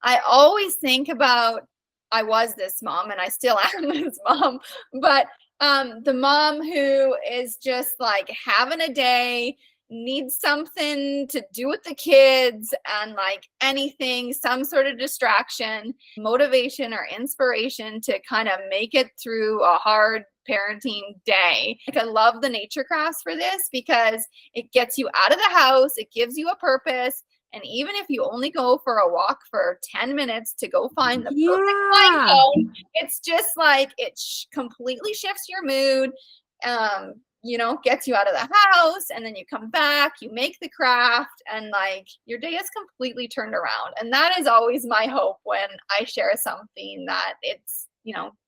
I always think about, I was this mom and I still am this mom, but the mom who is just like having a day, needs something to do with the kids and like anything, some sort of distraction, motivation or inspiration to kind of make it through a hard parenting day. Like, I love the nature crafts for this because it gets you out of the house, it gives you a purpose. And even if you only go for a walk for 10 minutes to go find the perfect pine cone, it's just like it completely shifts your mood, gets you out of the house, and then you come back, you make the craft, and like your day is completely turned around. And that is always my hope when I share something, that it's,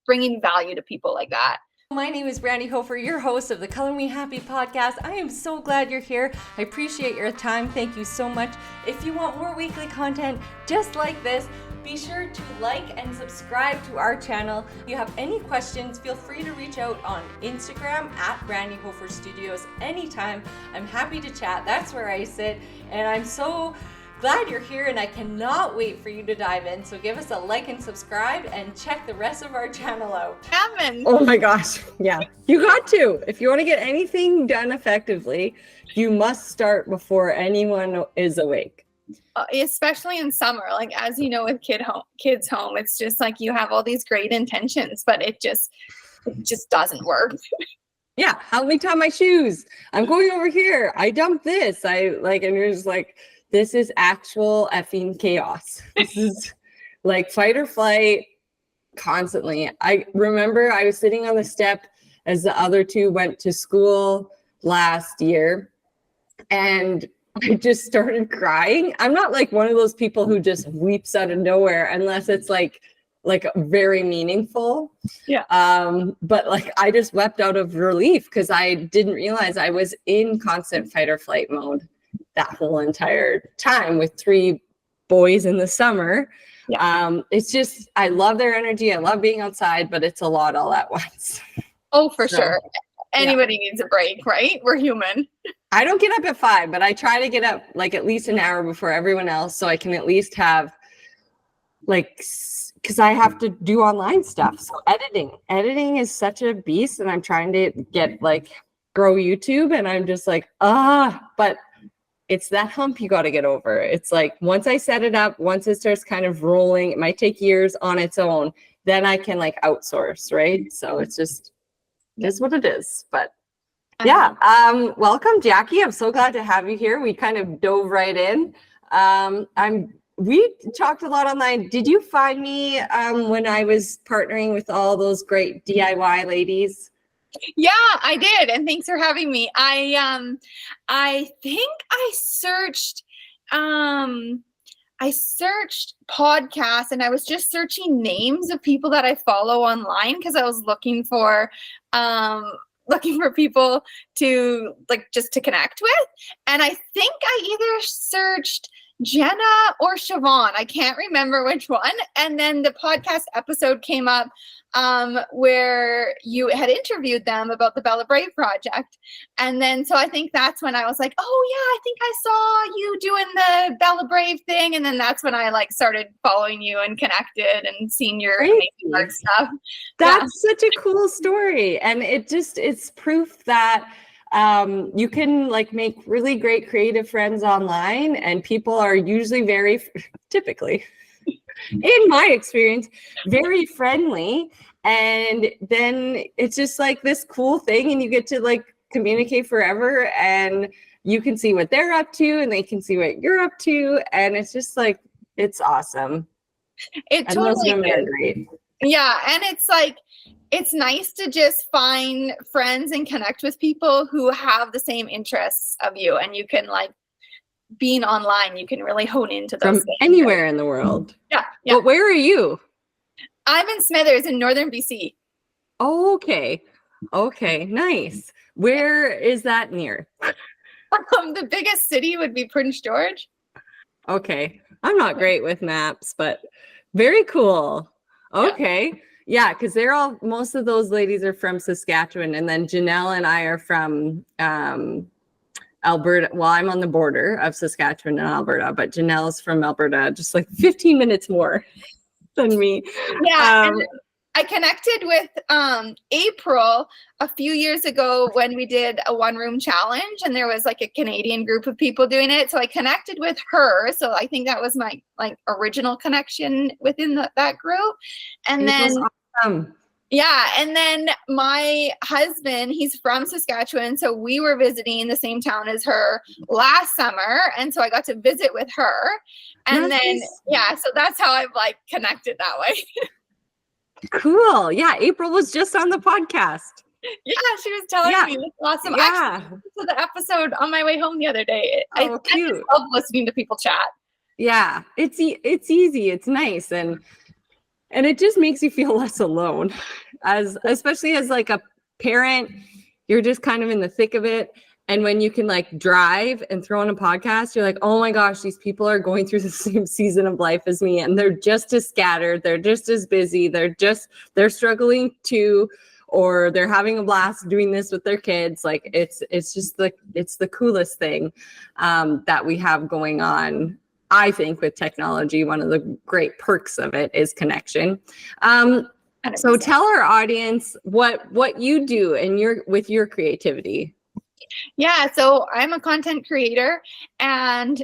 bringing value to people like that. My name is Brandy Hofer, your host of the Color Me Happy podcast. I am so glad you're here. I appreciate your time. Thank you so much. If you want more weekly content just like this, be sure to like and subscribe to our channel. If you have any questions, feel free to reach out on Instagram at Brandy Hofer Studios anytime. I'm happy to chat. That's where I sit. And I'm so glad you're here, and I cannot wait for you to dive in. So give us a like and subscribe and check the rest of our channel out. Oh my gosh. Yeah, you got to. If you want to get anything done effectively, you must start before anyone is awake. Especially in summer, like, as you know, with kids home, it's just like you have all these great intentions, but it just doesn't work. Yeah, help me tie my shoes. I'm going over here. I dumped this. And you're just like, this is actual effing chaos. This is like fight or flight constantly. I remember I was sitting on the step as the other two went to school last year, and I just started crying. I'm not like one of those people who just weeps out of nowhere unless it's like very meaningful. Yeah. But like I just wept out of relief because I didn't realize I was in constant fight or flight mode that whole entire time with 3 boys in the summer. Yeah. It's just, I love their energy. I love being outside, but it's a lot all at once. Oh, for sure. Anybody needs a break, right? We're human. I don't get up at 5, but I try to get up like at least an hour before everyone else, so I can at least have because I have to do online stuff. So editing is such a beast, and I'm trying to grow YouTube, and I'm just like, but it's that hump you got to get over. It's like, once I set it up, once it starts kind of rolling, it might take years on its own, then I can outsource, right? So it's just, it is what it is. But yeah, welcome, Jackie. I'm so glad to have you here. We kind of dove right in. We talked a lot online. Did you find me when I was partnering with all those great DIY ladies? Yeah, I did, and thanks for having me. I think I searched podcasts, and I was just searching names of people that I follow online because I was looking for people to just to connect with. And I think I either searched Jenna or Siobhan. I can't remember which one. And then the podcast episode came up where you had interviewed them about the Bella Brave project. And then, so I think that's when I was like, oh yeah, I think I saw you doing the Bella Brave thing. And then that's when I started following you and connected and seeing your amazing art stuff. That's such a cool story. And it's proof that you can make really great creative friends online, and people are usually typically, in my experience, very friendly. And then it's just this cool thing, and you get to communicate forever, and you can see what they're up to and they can see what you're up to. And it's just it's awesome. It and totally those women are great. Yeah. And it's nice to just find friends and connect with people who have the same interests of you, and you can being online, you can really hone into those from things. Anywhere in the world. Yeah. But where are you? I'm in Smithers in northern BC. Oh, okay, nice. Where is that near? The biggest city would be Prince George. Okay, I'm not great with maps, but very cool. Okay. Yeah, because most of those ladies are from Saskatchewan, and then Janelle and I are from Alberta. Well, I'm on the border of Saskatchewan and Alberta, but Janelle's from Alberta, just like 15 minutes more than me. Yeah. And I connected with April a few years ago when we did a 1-room challenge, and there was like a Canadian group of people doing it. So I connected with her. So I think that was my like original connection within that group. And April's then awesome. yeah, and then my husband, he's from Saskatchewan, so we were visiting the same town as her last summer, and so I got to visit with her. And Nice. then yeah, so that's how I've like connected that way. Cool. Yeah, April was just on the podcast. Yeah, she was telling me it's awesome. Yeah. I actually listened to the episode on my way home the other day. Oh, I cute. just love listening to people chat. Yeah, it's easy, it's nice, and it just makes you feel less alone, especially as like a parent. You're just kind of in the thick of it, and when you can like drive and throw on a podcast, you're like, oh my gosh, these people are going through the same season of life as me, and they're just as scattered, they're just as busy, they're struggling too, or they're having a blast doing this with their kids. Like it's just it's the coolest thing that we have going on. I think with technology, one of the great perks of it is connection. So tell our audience what you do with your creativity. Yeah, so I'm a content creator, and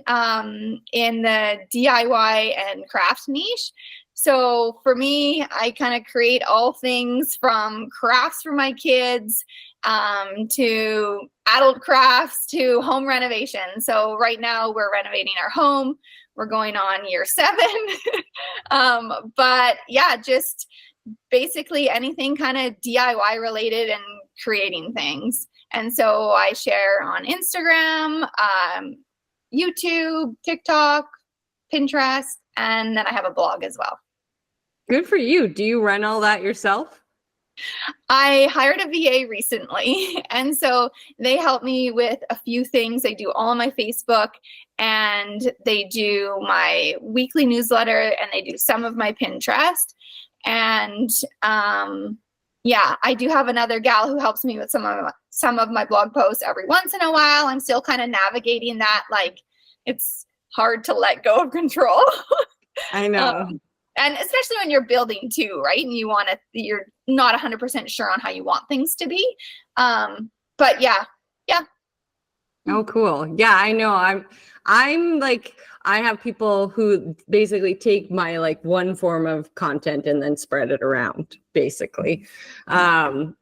in the DIY and craft niche. So for me, I kind of create all things from crafts for my kids to adult crafts to home renovation. So right now we're renovating our home. We're going on year 7. But yeah, just basically anything kind of DIY related and creating things. And so I share on Instagram, YouTube, TikTok, Pinterest, and then I have a blog as well. Good for you. Do you run all that yourself? I hired a VA recently, and so they help me with a few things. They do all of my Facebook, and they do my weekly newsletter, and they do some of my Pinterest. And yeah, I do have another gal who helps me with some of my blog posts every once in a while. I'm still kind of navigating that. Like, it's hard to let go of control. I know. And especially when you're building too, right? And you're not 100% sure on how you want things to be. But yeah. Oh, cool. Yeah, I know. I'm like, I have people who basically take my like one form of content and then spread it around, basically. It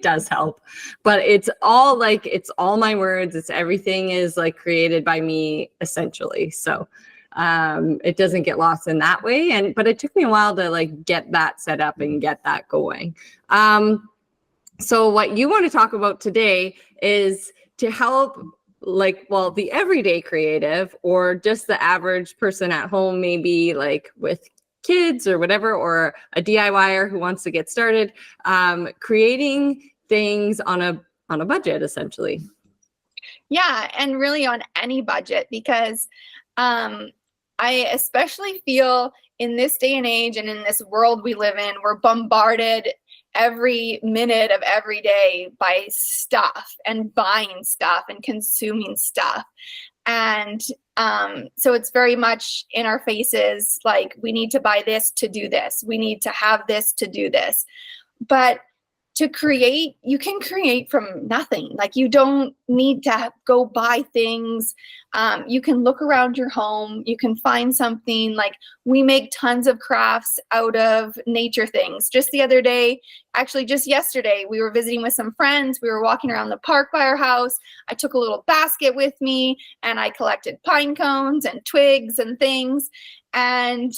does help, but it's all my words. Everything is like created by me essentially. So it doesn't get lost in that way. But it took me a while to like get that set up and get that going. So what you want to talk about today is to help the everyday creative, or just the average person at home, maybe like with kids or whatever, or a DIYer who wants to get started, creating things on a budget, essentially. Yeah, and really on any budget, because I especially feel in this day and age and in this world we live in, we're bombarded every minute of every day by stuff and buying stuff and consuming stuff. And so it's very much in our faces, like we need to buy this to do this. We need to have this to do this. But to create, you can create from nothing. Like, you don't need to go buy things. You can look around your home. You can find something. Like, we make tons of crafts out of nature things. Just the other day, actually just yesterday, we were visiting with some friends. We were walking around the park by our house. I took a little basket with me, and I collected pine cones and twigs and things. And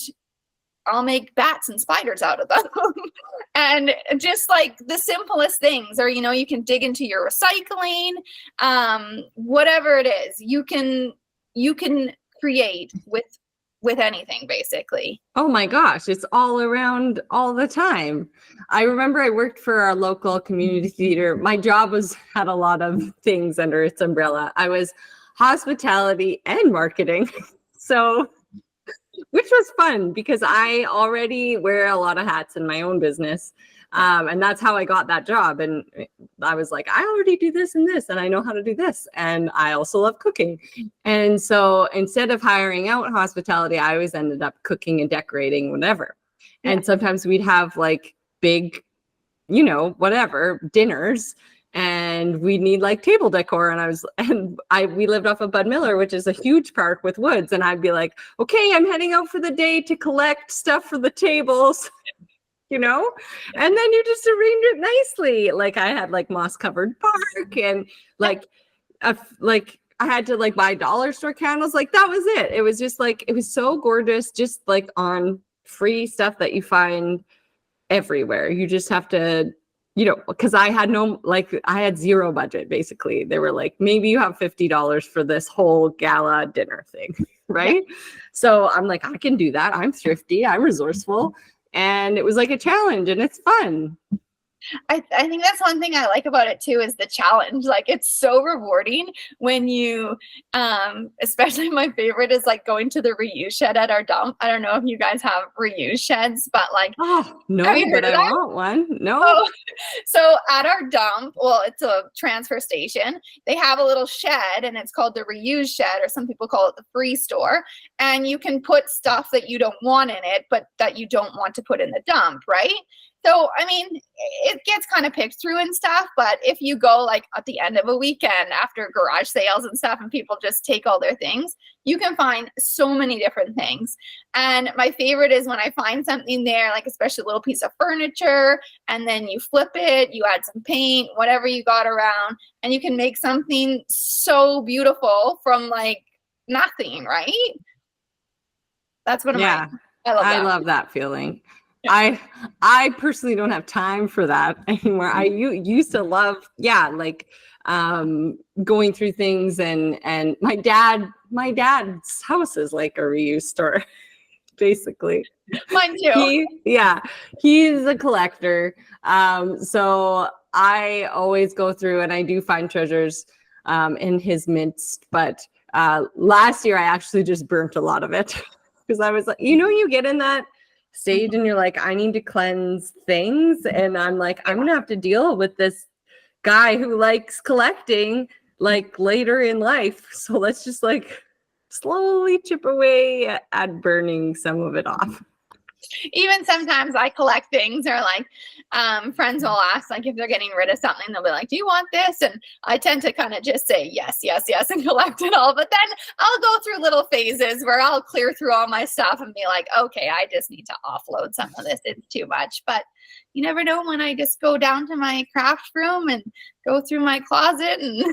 I'll make bats and spiders out of them. And just like the simplest things, or, you can dig into your recycling, whatever it is, you can create with anything, basically. Oh my gosh, it's all around all the time. I remember I worked for our local community theater. My job had a lot of things under its umbrella. I was hospitality and marketing. So, which was fun because I already wear a lot of hats in my own business. And that's how I got that job. And I was like, I already do this and this, and I know how to do this. And I also love cooking. And so instead of hiring out hospitality, I always ended up cooking and decorating, whatever. Yeah. And sometimes we'd have like big, whatever dinners, and we need like table decor. And we lived off of Bud Miller, which is a huge park with woods. And I'd be like, okay, I'm heading out for the day to collect stuff for the tables, and then you just arrange it nicely. Like I had like moss covered park, and like I had to like buy dollar store candles. Like that was it. It was just like, it was so gorgeous, just like on free stuff that you find everywhere. You just have to, because I had zero budget, basically. They were like, maybe you have $50 for this whole gala dinner thing, right? Yeah. So I'm like, I can do that. I'm thrifty, I'm resourceful. And it was like a challenge, and it's fun. I think that's one thing I like about it too, is the challenge. Like it's so rewarding when you, especially my favorite is like going to the reuse shed at our dump. I don't know if you guys have reuse sheds, but like, oh no, but I want one. No. Oh, so at our dump, well, it's a transfer station. They have a little shed, and it's called the reuse shed, or some people call it the free store. And you can put stuff that you don't want in it, but that you don't want to put in the dump, right? So, I mean, it gets kind of picked through and stuff, but if you go like at the end of a weekend after garage sales and stuff, and people just take all their things, you can find so many different things. And my favorite is when I find something there, like especially a little piece of furniture, and then you flip it, you add some paint, whatever you got around, and you can make something so beautiful from like nothing, right? That's what I love that feeling. Yeah. I personally don't have time for that anymore. I used to love, like going through things, and my dad's house is like a reuse store, basically. Mine too. He's a collector. So I always go through, and I do find treasures in his midst. But last year I actually just burnt a lot of it because I was like, you get in that stage and you're like, I need to cleanse things, and I'm like, I'm gonna have to deal with this guy who likes collecting like later in life, so let's just like slowly chip away at burning some of it off. Even sometimes I collect things, or like friends will ask, like if they're getting rid of something, they'll be like, do you want this? And I tend to kind of just say yes and collect it all. But then I'll go through little phases where I'll clear through all my stuff and be like, okay, I just need to offload some of this. It's too much. But you never know when I just go down to my craft room and go through my closet and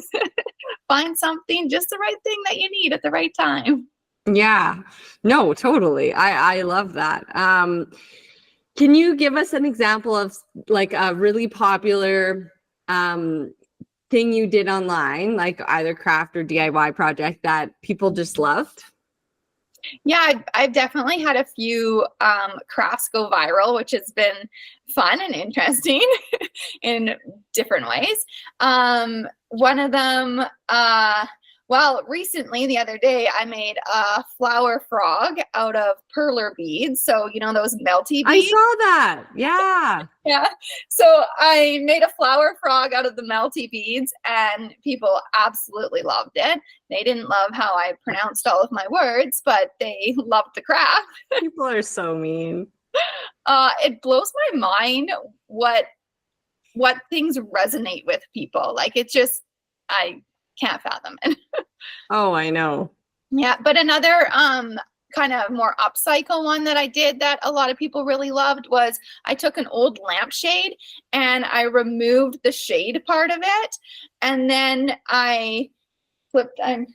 find something, just the right thing that you need at the right time. Yeah, no, totally. I love that. Can you give us an example of like a really popular thing you did online, like either craft or DIY project that people just loved? Yeah, I've definitely had a few crafts go viral, which has been fun and interesting in different ways. One of them, recently, the other day, I made a flower frog out of perler beads. So, those melty beads. I saw that. Yeah. Yeah. So I made a flower frog out of the melty beads, and people absolutely loved it. They didn't love how I pronounced all of my words, but they loved the craft. People are so mean. It blows my mind what things resonate with people. Like I can't fathom it. Oh, I know. Yeah, but another kind of more upcycle one that I did that a lot of people really loved was I took an old lampshade and I removed the shade part of it, and then I flipped. I've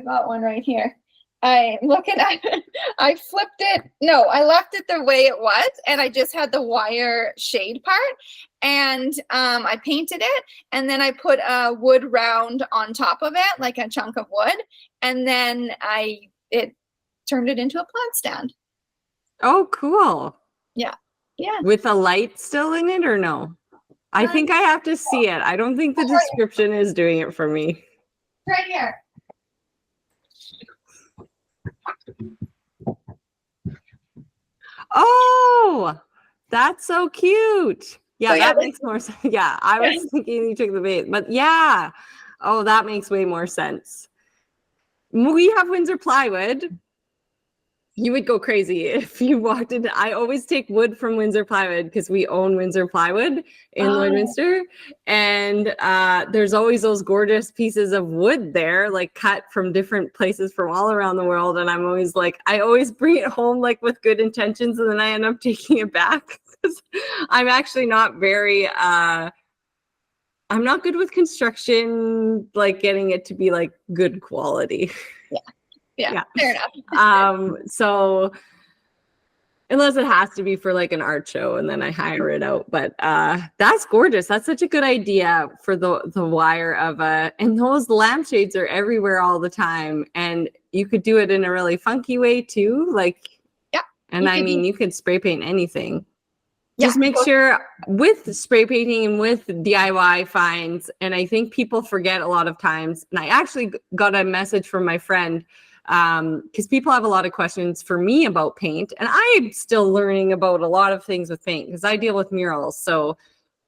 got one right here. I'm looking at it. I flipped it. No, I left it the way it was, and I just had the wire shade part. And I painted it, and then I put a wood round on top of it, like a chunk of wood, and then it turned it into a plant stand. Oh, cool. Yeah. With a light still in it, or no? I think I have to see it. I don't think the description is doing it for me. Right here. Oh, That's so cute. Yeah, So, yeah, that makes more sense. Yeah, I was thinking you took the bait, but yeah. Oh, that makes way more sense. We have Windsor plywood. You would go crazy if you walked into. I always take wood from Windsor Plywood because we own Windsor Plywood in Lloydminster, and there's always those gorgeous pieces of wood there, like cut from different places from all around the world. And I'm always like, I always bring it home like with good intentions, and then I end up taking it back because I'm actually not very. I'm not good with construction, like getting it to be like good quality. Yeah, fair enough. So unless it has to be for like an art show and then I hire it out. But that's gorgeous. That's such a good idea for the wire of and those lampshades are everywhere all the time. And you could do it in a really funky way too. Like, yeah. And I mean, you could spray paint anything. Just make sure with spray painting and with DIY finds, and I think people forget a lot of times, and I actually got a message from my friend because people have a lot of questions for me about paint, and I'm still learning about a lot of things with paint because I deal with murals. So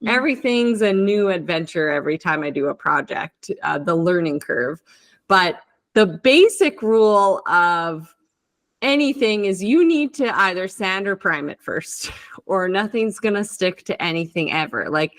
everything's a new adventure every time I do a project, the learning curve. But the basic rule of anything is you need to either sand or prime it first, or nothing's going to stick to anything ever. Like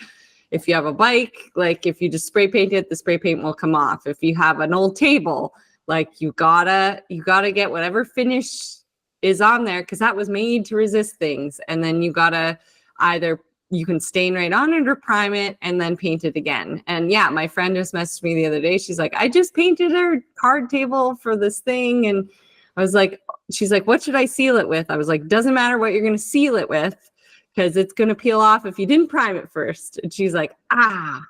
if you have a bike, like if you just spray paint it, the spray paint will come off. If you have an old table, like you gotta get whatever finish is on there because that was made to resist things. And then you gotta either you can stain right on it or prime it and then paint it again. And yeah, my friend just messaged me the other day. She's like, I just painted her card table for this thing. And I was like, she's like, what should I seal it with? I was like, doesn't matter what you're going to seal it with because it's going to peel off if you didn't prime it first. And she's like, And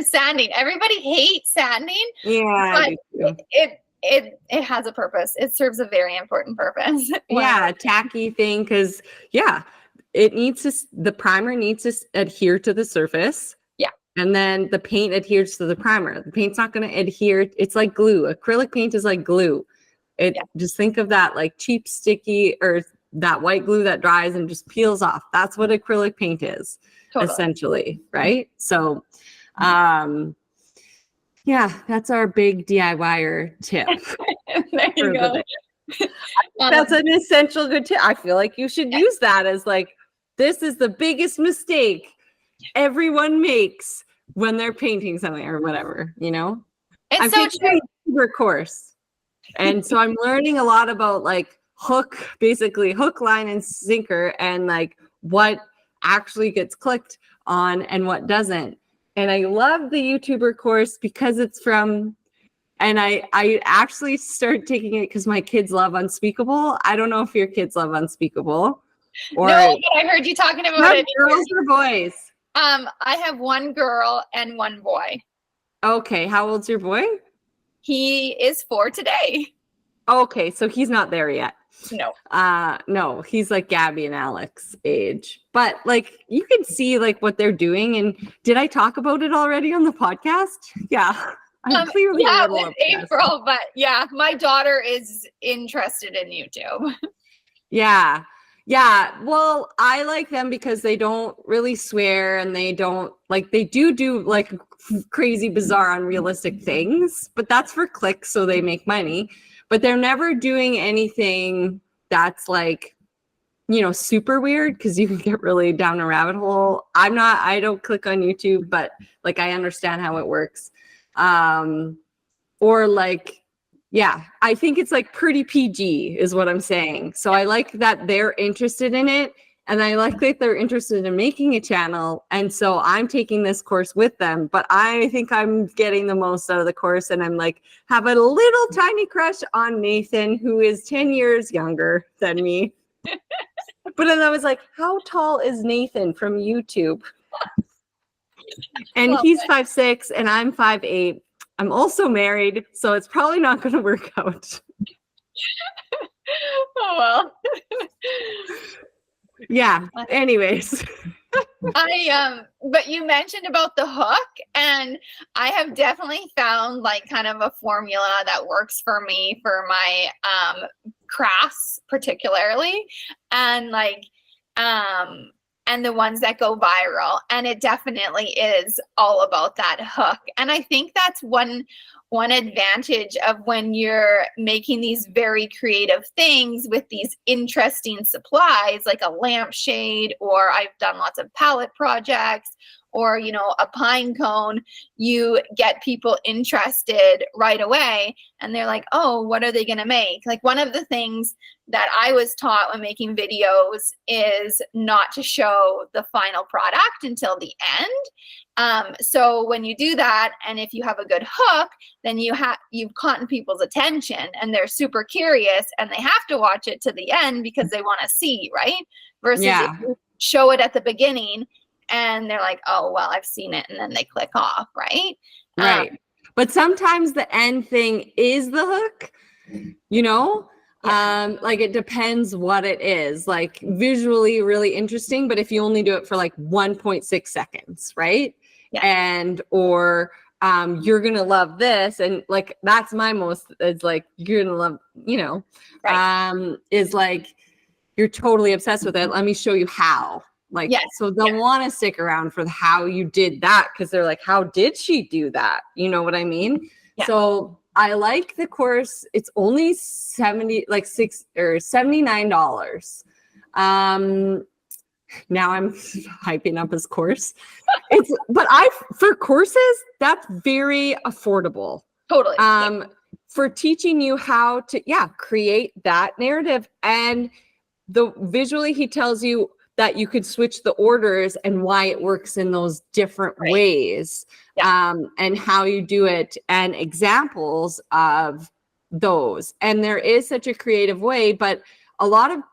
sanding. Everybody hates sanding. Yeah. But it has a purpose. It serves a very important purpose. Yeah, tacky thing because it needs to, the primer needs to adhere to the surface. Yeah. And then the paint adheres to the primer. The paint's not going to adhere. It's like glue. Acrylic paint is like glue. Just think of that like cheap, sticky, or that white glue that dries and just peels off. That's what acrylic paint is, essentially, right? So, that's our big DIYer tip. There you go. That's an essential good tip. I feel like you should use that as like, this is the biggest mistake everyone makes when they're painting something or whatever, you know? It's so true. Course. And so I'm learning a lot about like basically hook, line, and sinker, and like what actually gets clicked on and what doesn't. And I love the YouTuber course because it's from, and I actually started taking it because my kids love Unspeakable. I don't know if your kids love Unspeakable. Or no, but I heard you talking about it. Girls or boys? I have one girl and one boy. Okay, how old's your boy? He is 4 today. Okay, so he's not there yet. No. No, he's like Gabby and Alex age. But like you can see like what they're doing. And did I talk about it already on the podcast? Yeah. I'm clearly with April, but yeah, my daughter is interested in YouTube. Yeah. Well, I like them because they don't really swear and they don't like, they do like crazy, bizarre, unrealistic things, but that's for clicks. So they make money, but they're never doing anything that's like, you know, super weird because you can get really down a rabbit hole. I don't click on YouTube, but like, I understand how it works. Or like, yeah, I think it's like pretty PG is what I'm saying. So I like that they're interested in it. And I like that they're interested in making a channel. And so I'm taking this course with them, but I think I'm getting the most out of the course. And I'm like, have a little tiny crush on Nathan, who is 10 years younger than me. But then I was like, how tall is Nathan from YouTube? And he's 5'6" and I'm 5'8". I'm also married, so it's probably not going to work out. Oh, well. Yeah. Anyways. But you mentioned about the hook, and I have definitely found like kind of a formula that works for me for my crafts particularly. And like, and the ones that go viral. And it definitely is all about that hook. And I think that's one advantage of when you're making these very creative things with these interesting supplies, like a lampshade, or I've done lots of palette projects, or, you know, a pine cone. You get people interested right away, and they're like, oh, what are they going to make? Like, one of the things that I was taught when making videos is not to show the final product until the end. So when you do that, and if you have a good hook, then you've caught people's attention, and they're super curious, and they have to watch it to the end because they want to see, right? Versus if you show it at the beginning and they're like, oh, well, I've seen it, and then they click off, right? Right. But sometimes the end thing is the hook, you know? Yeah. Like, it depends what it is. Like, visually really interesting, but if you only do it for like 1.6 seconds, right? Yeah. And or you're gonna love this, and like that's my most, it's like you're gonna love, you know, right. Is like you're totally obsessed with it. Let me show you how. Like, yes. So they'll want to stick around for how you did that, because they're like, how did she do that? You know what I mean? Yeah. So I like the course. It's only $79. Now I'm hyping up his course. For courses, that's very affordable. Totally. For teaching you how to, create that narrative, and visually he tells you that you could switch the orders and why it works in those different ways, and how you do it, and examples of those. And there is such a creative way, but a lot of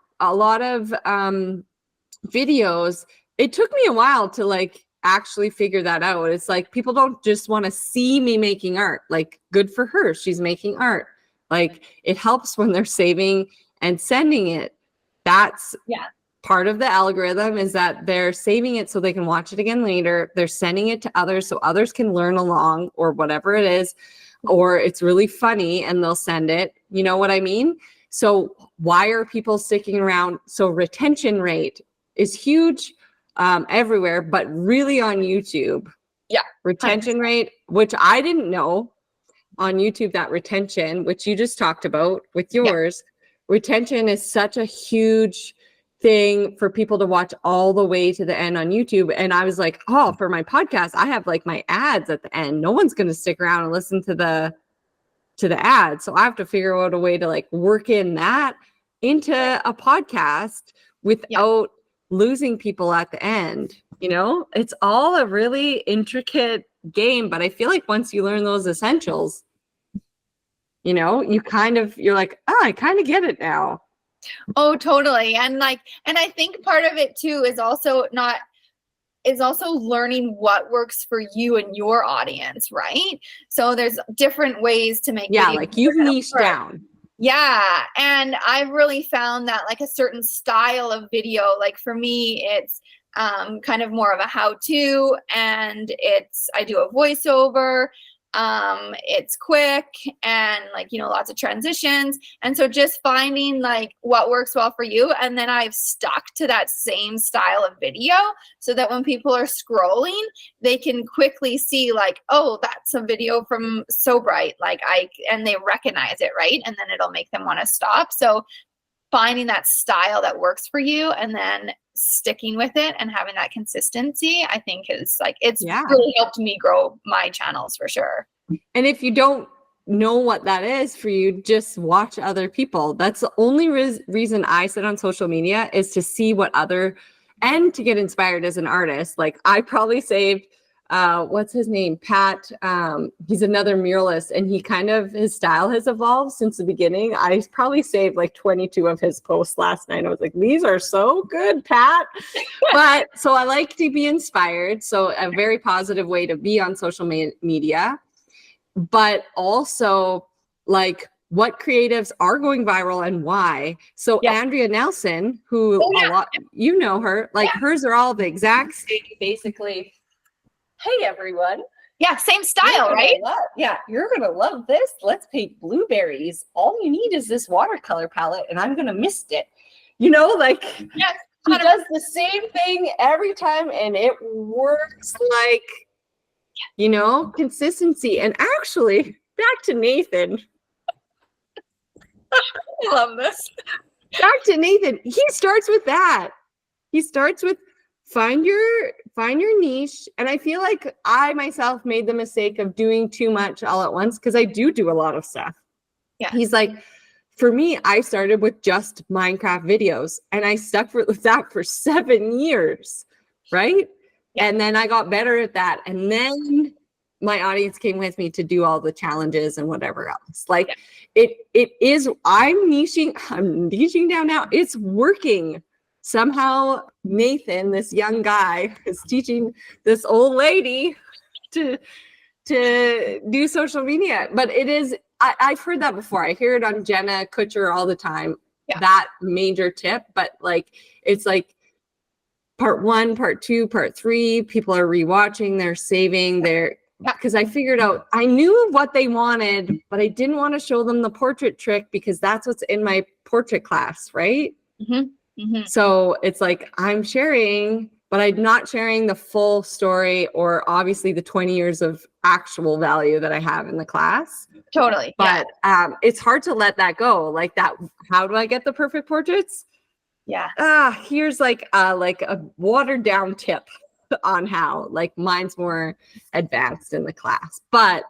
videos, it took me a while to like actually figure that out. It's like, people don't just want to see me making art. Like, good for her, she's making art. Like, it helps when they're saving and sending it. That's part of the algorithm, is that they're saving it so they can watch it again later. They're sending it to others so others can learn along, or whatever it is, or it's really funny and they'll send it. You know what I mean? So why are people sticking around? So retention rate is huge everywhere, but really on YouTube. Yeah. Retention 100%. Rate, which I didn't know on YouTube, that retention, which you just talked about with yours, retention is such a huge thing for people to watch all the way to the end on YouTube. And I was like, oh, for my podcast, I have like my ads at the end. No one's going to stick around and listen to the ads. So I have to figure out a way to like work in that into a podcast without losing people at the end. You know, it's all a really intricate game, but I feel like once you learn those essentials, you know, you're like, oh, I kind of get it now. Oh, totally. And I think part of it too is also learning what works for you and your audience, right? So there's different ways to make videos. Like you've niched down. Yeah. And I've really found that like a certain style of video, like for me, it's kind of more of a how-to, and I do a voiceover. It's quick, and like, you know, lots of transitions. And so just finding like what works well for you. And then I've stuck to that same style of video so that when people are scrolling, they can quickly see like, oh, that's a video from Sobright. And they recognize it, right? And then it'll make them want to stop. So finding that style that works for you, and then sticking with it and having that consistency, I think is like, it's really helped me grow my channels for sure. And if you don't know what that is for you, just watch other people. That's the only reason I sit on social media, is to see and to get inspired as an artist. Like, I probably saved what's his name? Pat. He's another muralist, and his style has evolved since the beginning. I probably saved like 22 of his posts last night. I was like, these are so good, Pat. But so I like to be inspired. So a very positive way to be on social media, but also like what creatives are going viral and why. So Andrea Nelson, who a lot, you know her, like hers are all the exact same, basically. Hey, everyone. Yeah, same style, right? You're going to love this. Let's paint blueberries. All you need is this watercolor palette, and I'm going to mist it. You know, like, She does the same thing every time and it works like, consistency. And actually, back to Nathan. I love this. Back to Nathan. He starts with that. He starts with find your niche. And I feel like I myself made the mistake of doing too much all at once because I do a lot of stuff. Yeah. He's like, for me, I started with just Minecraft videos and I stuck with that for 7 years, right? Yeah. And then I got better at that. And then my audience came with me to do all the challenges and whatever else. Like it is, I'm niching down now. It's working. Somehow Nathan, this young guy, is teaching this old lady to do social media. But it is, I've heard that before. I hear it on Jenna Kutcher all the time. Yeah. That major tip, but like it's like part 1, part 2, part 3. People are rewatching, they're saving, because I figured out I knew what they wanted, but I didn't want to show them the portrait trick because that's what's in my portrait class, right? Mm-hmm. Mm-hmm. So it's like I'm sharing, but I'm not sharing the full story or obviously the 20 years of actual value that I have in the class. Totally. But it's hard to let that go. Like that, how do I get the perfect portraits? Yeah. Here's like a watered down tip on how. Like mine's more advanced in the class. But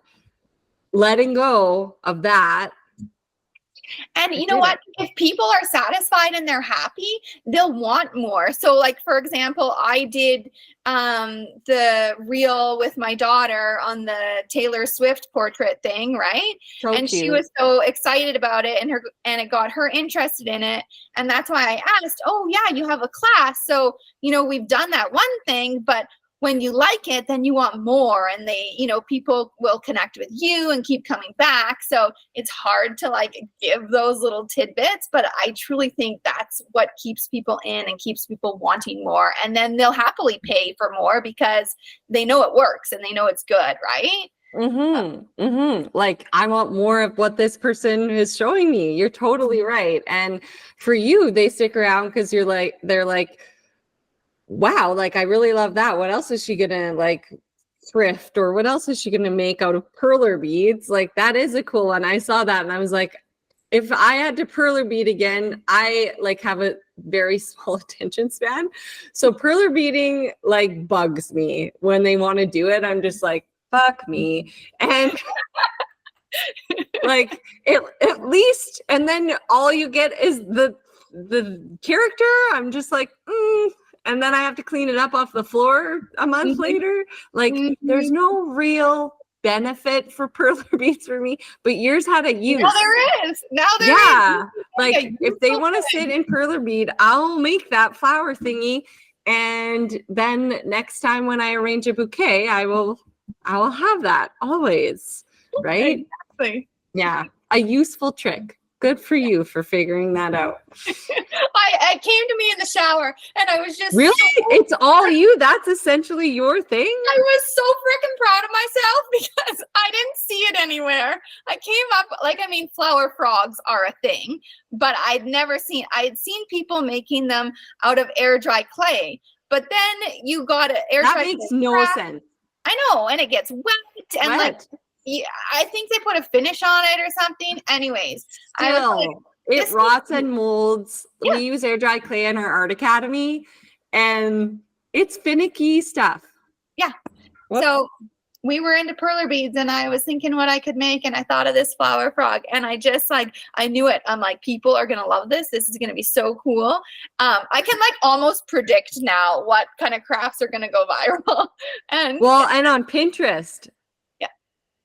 letting go of that. And you know what? If people are satisfied and they're happy, they'll want more. So like, for example, I did the reel with my daughter on the Taylor Swift portrait thing, right? So and cute. She was so excited about it and it got her interested in it. And that's why I asked, oh yeah, you have a class. So, we've done that one thing, but when you like it, then you want more, and people will connect with you and keep coming back. So it's hard to like give those little tidbits, but I truly think that's what keeps people in and keeps people wanting more. And then they'll happily pay for more because they know it works and they know it's good, right? Mm-hmm. Mm-hmm. Like I want more of what this person is showing me. You're totally right. And for you, they stick around because they're like, wow, like I really love that. What else is she gonna like thrift, or what else is she gonna make out of perler beads? Like that is a cool one. I saw that and I was like, if I had to perler bead again, I like have a very small attention span. So perler beading like bugs me when they want to do it. I'm just like, fuck me. And like at least, and then all you get is the character. I'm just like, and then I have to clean it up off the floor a month later. Like there's no real benefit for perler beads for me, but yours had a use. Now there is. Like if they want to sit in perler bead, I'll make that flower thingy. And then next time when I arrange a bouquet, I will have that always. Right? Exactly. Yeah. A useful trick. Good for you for figuring that out. It came to me in the shower and I was just really? It's all you? That's essentially your thing? I was so freaking proud of myself because I didn't see it anywhere. I came up, flower frogs are a thing, but I'd seen people making them out of air dry clay. But then you got to air dry. That makes no sense. I know, and it gets wet and I think they put a finish on it or something. Anyways, it rots and molds. Yeah. We use air dry clay in our art academy, and it's finicky stuff. Yeah. What? So we were into perler beads, and I was thinking what I could make, and I thought of this flower frog, and I just I knew it. I'm like, people are gonna love this. This is gonna be so cool. I can almost predict now what kind of crafts are gonna go viral. And on Pinterest.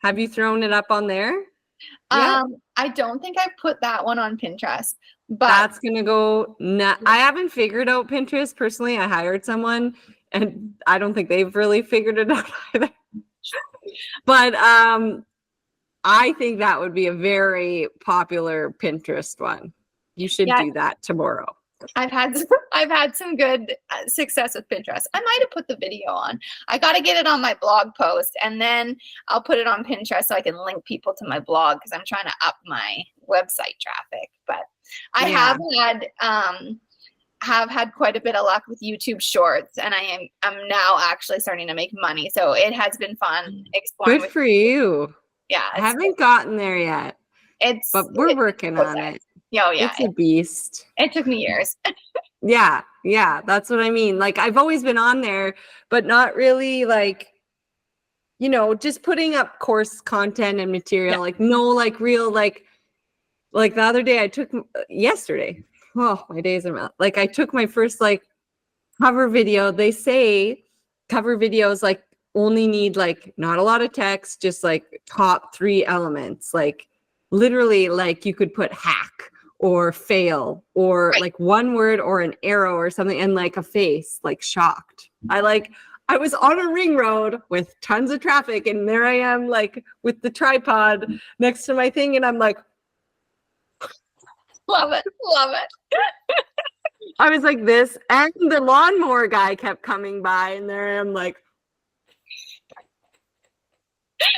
Have you thrown it up on there? I don't think I've put that one on Pinterest, but that's gonna go. I haven't figured out Pinterest personally. I hired someone, and I don't think they've really figured it out either. But I think that would be a very popular Pinterest one. You should do that tomorrow. I've had some good success with Pinterest. I might have put the video on. I got to get it on my blog post, and then I'll put it on Pinterest so I can link people to my blog because I'm trying to up my website traffic. But I have had have had quite a bit of luck with YouTube Shorts, and I'm now actually starting to make money. So it has been fun exploring. Good for you. Yeah, I haven't gotten there yet, but we're working on it. Oh yeah, it's a beast. It took me years. Yeah, that's what I mean. Like, I've always been on there, but not really like, you know, just putting up course content and material. Like, no, like real, like the other day yesterday. Oh, my days are like, I took my first like cover video. They say cover videos like only need like not a lot of text, just like top 3 elements. Like literally, like you could put hack or fail or like one word or an arrow or something, and like a face, like shocked. I was on a ring road with tons of traffic, and there I am like with the tripod next to my thing, and I'm like, love it. I was like this, and the lawnmower guy kept coming by, and there I am like,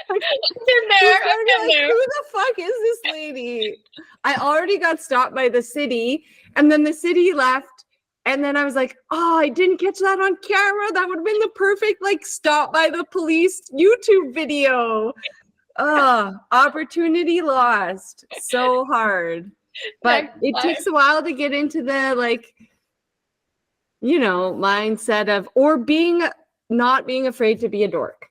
I've been there. Who the fuck is this lady? I already got stopped by the city, and then the city left, and then I was like, oh, I didn't catch that on camera. That would have been the perfect like stop by the police YouTube video. Opportunity lost. So hard. But it takes a while to get into the like, you know, mindset of, or not being afraid to be a dork.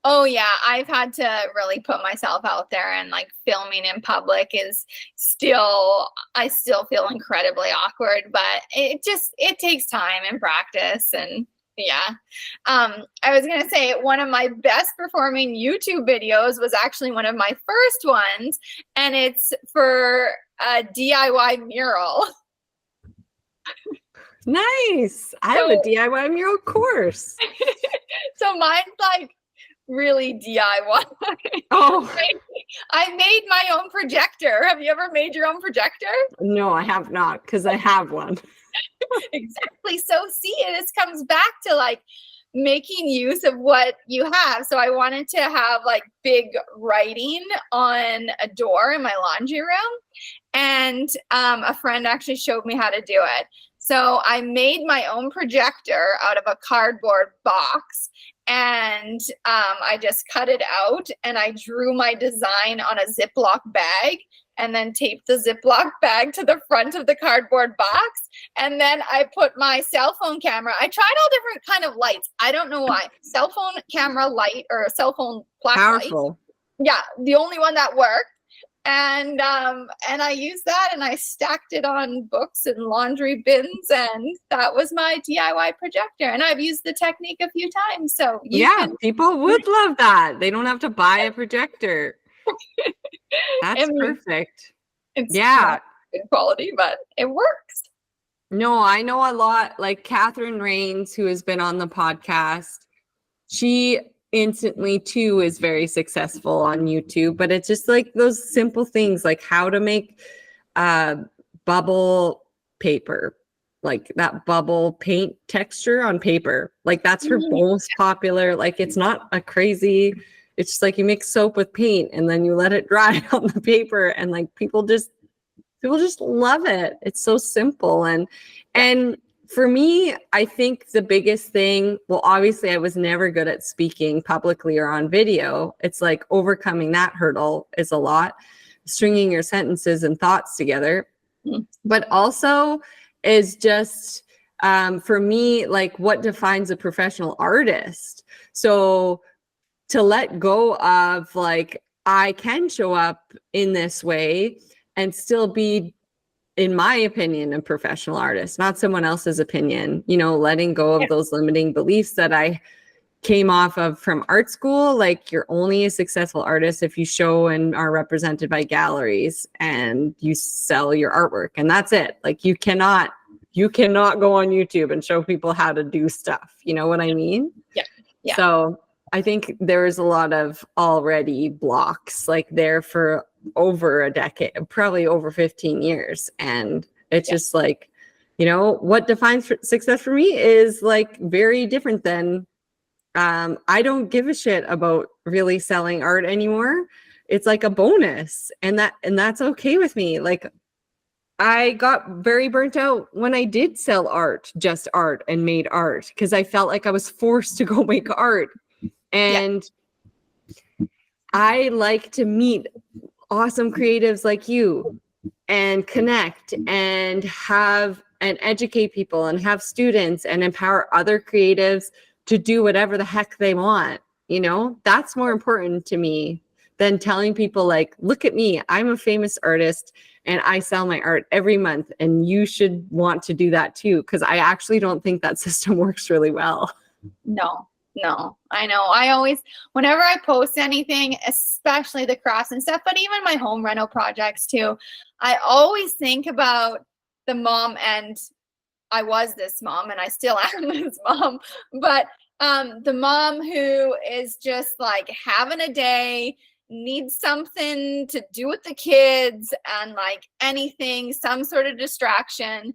Oh yeah, I've had to really put myself out there, and like filming in public is I still feel incredibly awkward, but it takes time and practice. And yeah. I was going to say one of my best performing YouTube videos was actually one of my first ones, and it's for a DIY mural. Nice. I have a DIY mural course. So mine's like really DIY. Oh, I made my own projector. Have you ever made your own projector? No, I have not, because I have one. Exactly. So see, this comes back to like making use of what you have. So I wanted to have like big writing on a door in my laundry room, and a friend actually showed me how to do it. So I made my own projector out of a cardboard box, and I just cut it out, and I drew my design on a Ziploc bag, and then taped the Ziploc bag to the front of the cardboard box. And then I put my cell phone camera. I tried all different kind of lights. I don't know why. Cell phone camera light or a cell phone flashlight. Powerful. Yeah, the only one that worked. And I used that, and I stacked it on books and laundry bins, and that was my DIY projector. And I've used the technique a few times. So people would love that. They don't have to buy a projector. That's perfect. It's not good quality, but it works. No, I know a lot. Like Catherine Rains, who has been on the podcast, she instantly too is very successful on YouTube, but it's just like those simple things, like how to make bubble paper, like that bubble paint texture on paper. Like that's her most popular. Like it's not a crazy, it's just like you mix soap with paint and then you let it dry on the paper, and like people just love it. It's so simple. And for me, I think the biggest thing, well, obviously I was never good at speaking publicly or on video. It's like overcoming that hurdle is a lot, stringing your sentences and thoughts together. But also is just, for me, like what defines a professional artist. So to let go of like, I can show up in this way and still be, in my opinion, a professional artist, not someone else's opinion, you know, letting go of those limiting beliefs that I came off of from art school. Like you're only a successful artist if you show and are represented by galleries and you sell your artwork, and that's it. Like you cannot go on YouTube and show people how to do stuff. You know what I mean? Yeah. So I think there's a lot of already blocks like there for over a decade, probably over 15 years. And it's just like, you know, what defines success for me is like very different than, I don't give a shit about really selling art anymore. It's like a bonus, and that's okay with me. Like I got very burnt out when I did sell art, just art, and made art because I felt like I was forced to go make art. And I like to meet awesome creatives like you and connect and have and educate people and have students and empower other creatives to do whatever the heck they want. You know, that's more important to me than telling people like, look at me, I'm a famous artist and I sell my art every month and you should want to do that too. Because I actually don't think that system works really well. No, I know. I always, whenever I post anything, especially the crafts and stuff, but even my home rental projects too, I always think about the mom, and I was this mom and I still am this mom, but the mom who is just like having a day, needs something to do with the kids and like anything, some sort of distraction,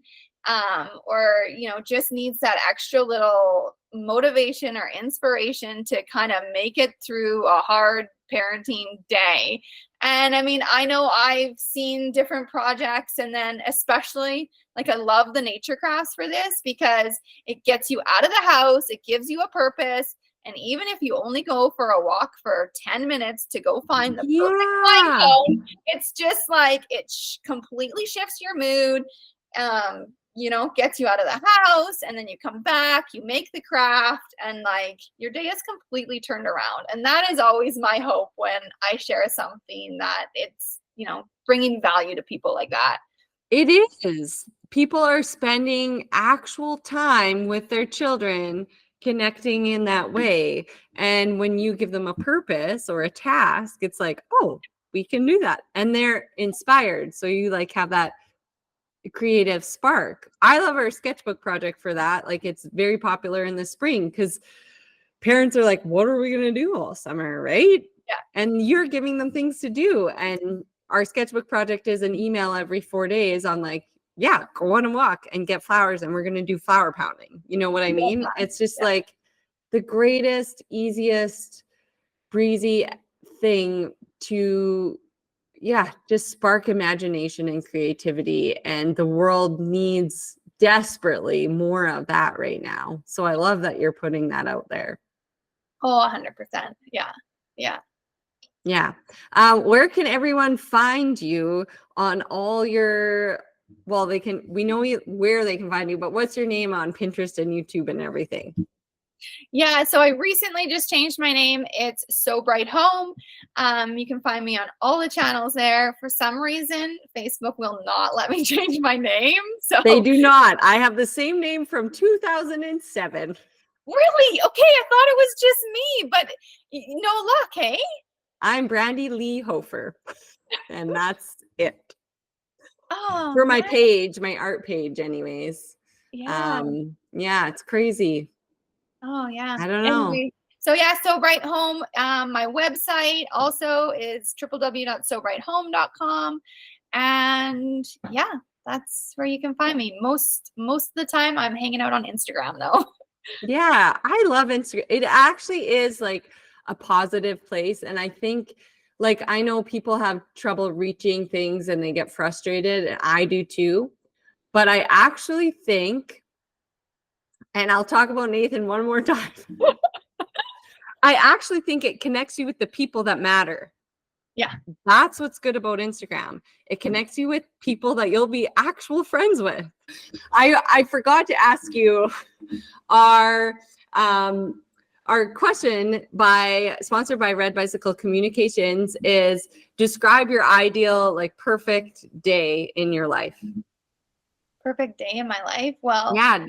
or, you know, just needs that extra little motivation or inspiration to kind of make it through a hard parenting day. And I mean, I know I've seen different projects, and then especially like I love the nature crafts for this because it gets you out of the house, it gives you a purpose. And even if you only go for a walk for 10 minutes to go find the perfect pine cone, it's just like it completely shifts your mood. You know, gets you out of the house, and then you come back, you make the craft, and like your day is completely turned around. And that is always my hope when I share something, that it's, you know, bringing value to people like that. It is. People are spending actual time with their children, connecting in that way. And when you give them a purpose or a task, it's like, oh, we can do that. And they're inspired. So you like have that creative spark. I love our sketchbook project for that. Like it's very popular in the spring because parents are like, what are we going to do all summer? Right. Yeah. And you're giving them things to do. And our sketchbook project is an email every 4 days on like, yeah, go on a walk and get flowers. And we're going to do flower pounding. You know what I mean? It's just like the greatest, easiest, breezy thing to just spark imagination and creativity. And the world needs desperately more of that right now. So I love that you're putting that out there. Oh, 100%. Yeah. Where can everyone find you on all your, well, we know where they can find you, but what's your name on Pinterest and YouTube and everything? Yeah, so I recently just changed my name. It's Sobrighthome. You can find me on all the channels there. For some reason, Facebook will not let me change my name. So they do not. I have the same name from 2007. Really? Okay, I thought it was just me, but no luck, hey? I'm Brandy Lee Hofer, and that's it. Oh, for my page, my art page, anyways. Yeah. It's crazy. Oh, yeah. I don't know. Anyway, so Sobrighthome. My website also is www.sobrighthome.com. And yeah, that's where you can find me. Most of the time I'm hanging out on Instagram though. Yeah, I love Instagram. It actually is like a positive place. And I think like I know people have trouble reaching things and they get frustrated, and I do too. But I actually think, and I'll talk about Nathan one more time. I actually think it connects you with the people that matter. Yeah. That's what's good about Instagram. It connects you with people that you'll be actual friends with. I forgot to ask you our question sponsored by Red Bicycle Communications is describe your ideal, like perfect day in your life. Perfect day in my life? Well, yeah.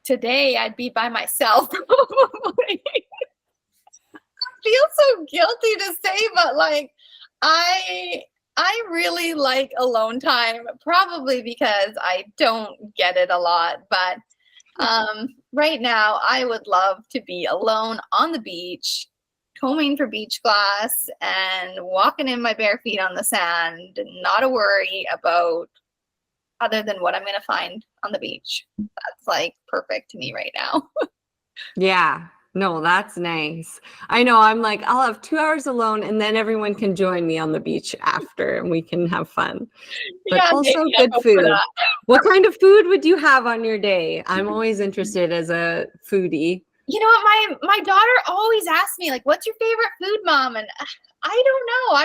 Today I'd be by myself. I feel so guilty to say, but like I really like alone time, probably because I don't get it a lot. But right now I would love to be alone on the beach, combing for beach glass and walking in my bare feet on the sand, and not a worry about other than what I'm going to find on the beach. That's like perfect to me right now. Yeah. No, that's nice. I know. I'm like, I'll have 2 hours alone and then everyone can join me on the beach after and we can have fun. But Yeah, also maybe I'll good go for food. that. What kind of food would you have on your day? I'm always interested as a foodie. You know what? My daughter always asks me, like, what's your favorite food, Mom? And I don't know.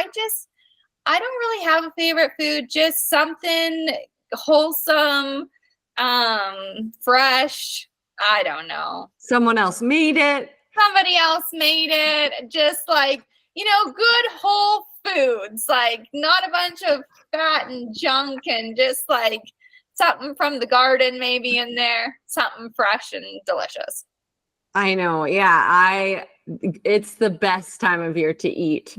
I don't really have a favorite food, just something wholesome, fresh. I don't know. Someone else made it. Somebody else made it. Just like, good whole foods, like not a bunch of fat and junk, and just like something from the garden maybe in there, something fresh and delicious. I know. Yeah. It's the best time of year to eat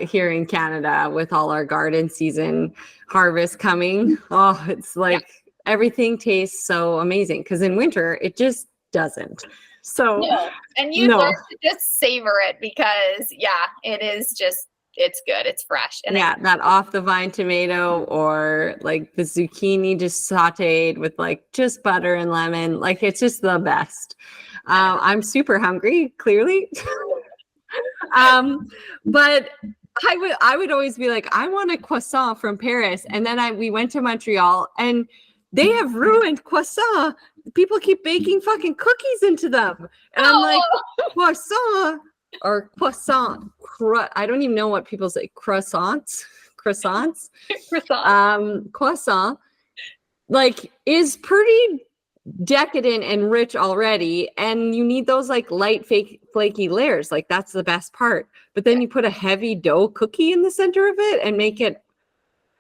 here in Canada with all our garden season harvest coming. Oh, it's like everything tastes so amazing because in winter it just doesn't. So no. And you learn to just savor it because it is just, it's good. It's fresh. And that off the vine tomato or like the zucchini just sauteed with like just butter and lemon. Like it's just the best. I'm super hungry, clearly. But I would always be like, I want a croissant from Paris. And then we went to Montreal and they have ruined croissant. People keep baking fucking cookies into them. And I'm like, croissant or croissant. I don't even know what people say. Croissants. Croissant. Croissant like is pretty decadent and rich already, and you need those like light flaky layers. Like that's the best part. But then you put a heavy dough cookie in the center of it and make it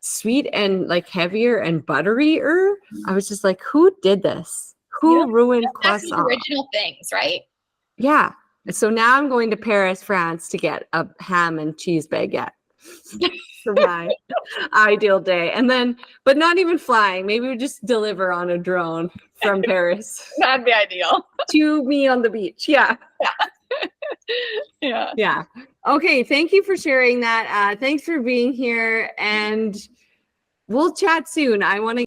sweet and like heavier and butterier. I was just like, who did this? Who ruined croissant? Original things, right? Yeah. So now I'm going to Paris, France to get a ham and cheese baguette for my ideal day. And then, but not even flying. Maybe we just deliver on a drone from Paris. That'd be ideal. To me on the beach. Yeah. Yeah. Yeah. Okay. Thank you for sharing that. Thanks for being here. And we'll chat soon. I want to